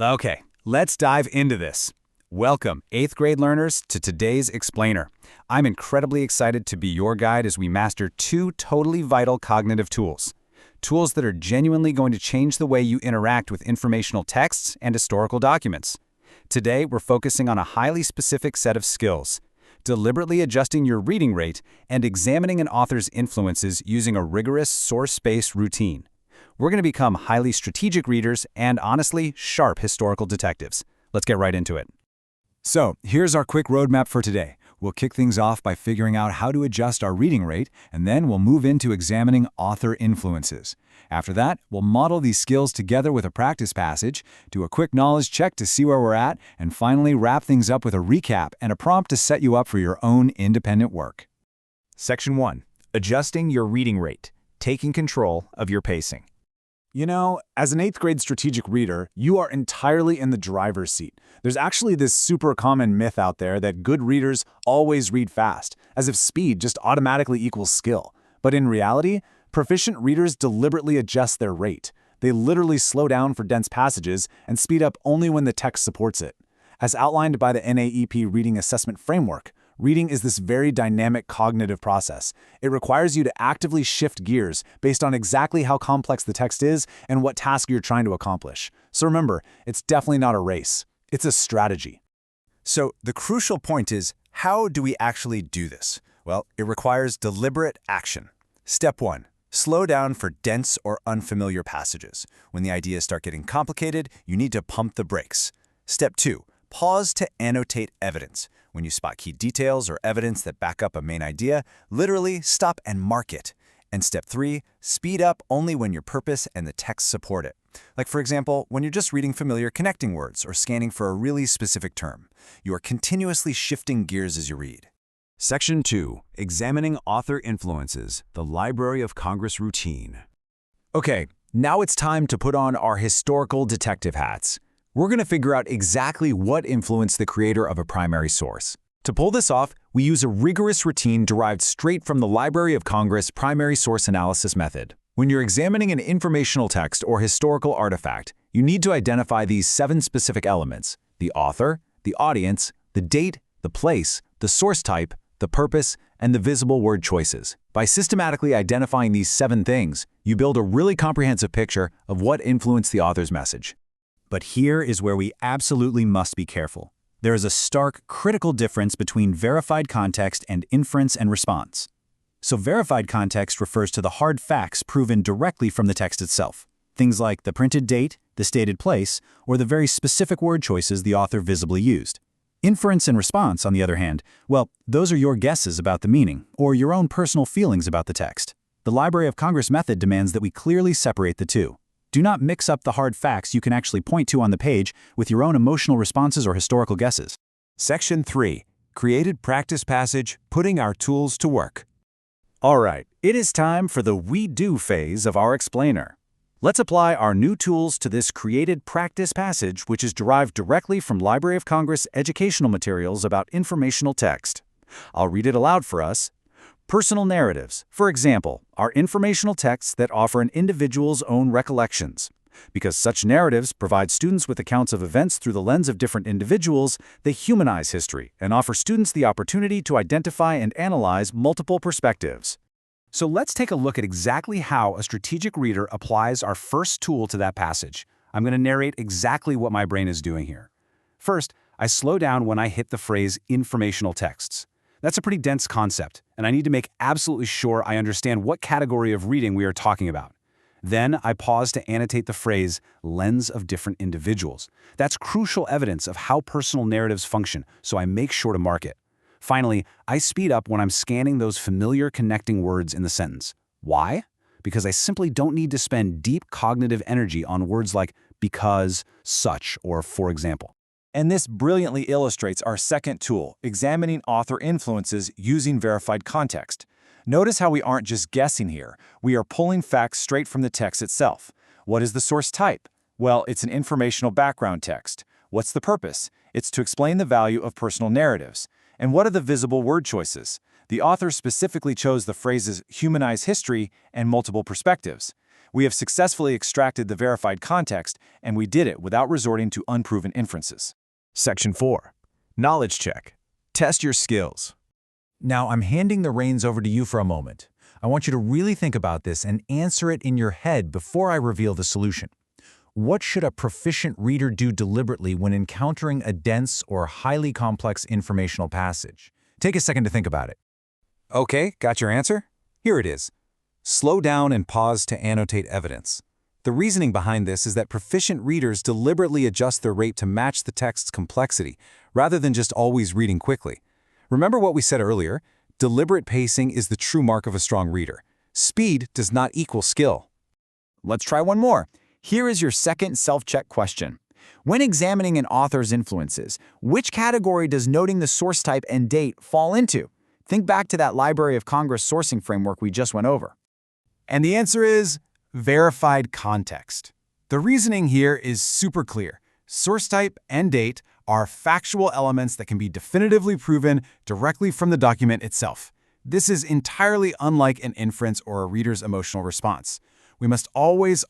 Okay, let's dive into this. Welcome, 8th grade learners, to today's Explainer. I'm incredibly excited to be your guide as we master two totally vital cognitive tools. Tools that are genuinely going to change the way you interact with informational texts and historical documents. Today, we're focusing on a highly specific set of skills: deliberately adjusting your reading rate and examining an author's influences using a rigorous source-based routine. We're going to become highly strategic readers and, honestly, sharp historical detectives. Let's get right into it. So, here's our quick roadmap for today. We'll kick things off by figuring out how to adjust our reading rate, and then we'll move into examining author influences. After that, we'll model these skills together with a practice passage, do a quick knowledge check to see where we're at, and finally wrap things up with a recap and a prompt to set you up for your own independent work. Section 1. Adjusting your reading rate. Taking control of your pacing. You know, as an 8th grade strategic reader, you are entirely in the driver's seat. There's actually this super common myth out there that good readers always read fast, as if speed just automatically equals skill. But in reality, proficient readers deliberately adjust their rate. They literally slow down for dense passages and speed up only when the text supports it. As outlined by the NAEP Reading Assessment Framework, reading is this very dynamic cognitive process. It requires you to actively shift gears based on exactly how complex the text is and what task you're trying to accomplish. So remember, it's definitely not a race. It's a strategy. So, the crucial point is, how do we actually do this? Well, it requires deliberate action. Step 1. Slow down for dense or unfamiliar passages. When the ideas start getting complicated, you need to pump the brakes. Step 2. Pause to annotate evidence. When you spot key details or evidence that back up a main idea, literally stop and mark it. And step 3, speed up only when your purpose and the text support it. Like, for example, when you're just reading familiar connecting words or scanning for a really specific term. You are continuously shifting gears as you read. Section 2. Examining author influences, the Library of Congress routine. Okay, now it's time to put on our historical detective hats. We're going to figure out exactly what influenced the creator of a primary source. To pull this off, we use a rigorous routine derived straight from the Library of Congress primary source analysis method. When you're examining an informational text or historical artifact, you need to identify these 7 specific elements: the author, the audience, the date, the place, the source type, the purpose, and the visible word choices. By systematically identifying these 7 things, you build a really comprehensive picture of what influenced the author's message. But here is where we absolutely must be careful. There is a stark, critical difference between verified context and inference and response. So verified context refers to the hard facts proven directly from the text itself. Things like the printed date, the stated place, or the very specific word choices the author visibly used. Inference and response, on the other hand, well, those are your guesses about the meaning, or your own personal feelings about the text. The Library of Congress method demands that we clearly separate the two. Do not mix up the hard facts you can actually point to on the page with your own emotional responses or historical guesses. Section 3. Created practice passage, putting our tools to work. All right, it is time for the we do phase of our explainer. Let's apply our new tools to this created practice passage, which is derived directly from Library of Congress educational materials about informational text. I'll read it aloud for us. Personal narratives, for example, are informational texts that offer an individual's own recollections. Because such narratives provide students with accounts of events through the lens of different individuals, they humanize history and offer students the opportunity to identify and analyze multiple perspectives. So let's take a look at exactly how a strategic reader applies our first tool to that passage. I'm going to narrate exactly what my brain is doing here. First, I slow down when I hit the phrase informational texts. That's a pretty dense concept, and I need to make absolutely sure I understand what category of reading we are talking about. Then I pause to annotate the phrase, lens of different individuals. That's crucial evidence of how personal narratives function, so I make sure to mark it. Finally, I speed up when I'm scanning those familiar connecting words in the sentence. Why? Because I simply don't need to spend deep cognitive energy on words like because, such, or for example. And this brilliantly illustrates our second tool, examining author influences using verified context. Notice how we aren't just guessing here. We are pulling facts straight from the text itself. What is the source type? Well, it's an informational background text. What's the purpose? It's to explain the value of personal narratives. And what are the visible word choices? The author specifically chose the phrases humanize history and multiple perspectives. We have successfully extracted the verified context, and we did it without resorting to unproven inferences. Section 4. Knowledge check. Test your skills. Now, I'm handing the reins over to you for a moment. I want you to really think about this and answer it in your head before I reveal the solution. What should a proficient reader do deliberately when encountering a dense or highly complex informational passage? Take a second to think about it. Okay, got your answer? Here it is. Slow down and pause to annotate evidence. The reasoning behind this is that proficient readers deliberately adjust their rate to match the text's complexity, rather than just always reading quickly. Remember what we said earlier? Deliberate pacing is the true mark of a strong reader. Speed does not equal skill. Let's try one more. Here is your second self-check question. When examining an author's influences, which category does noting the source type and date fall into? Think back to that Library of Congress sourcing framework we just went over. And the answer is verified context. The reasoning here is super clear. Source type and date are factual elements that can be definitively proven directly from the document itself. This is entirely unlike an inference or a reader's emotional response. We must always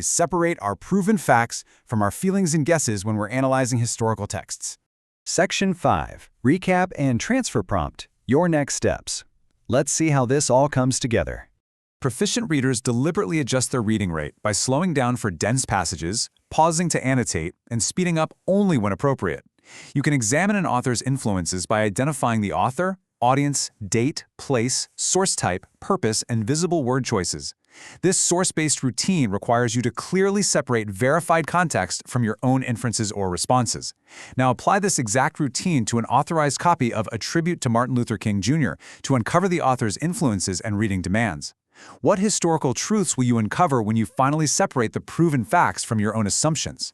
separate our proven facts from our feelings and guesses when we're analyzing historical texts. Section 5. Recap and transfer prompt. Your next steps. Let's see how this all comes together. Proficient readers deliberately adjust their reading rate by slowing down for dense passages, pausing to annotate, and speeding up only when appropriate. You can examine an author's influences by identifying the author, audience, date, place, source type, purpose, and visible word choices. This source-based routine requires you to clearly separate verified context from your own inferences or responses. Now apply this exact routine to an authorized copy of A Tribute to Martin Luther King Jr. to uncover the author's influences and reading demands. What historical truths will you uncover when you finally separate the proven facts from your own assumptions?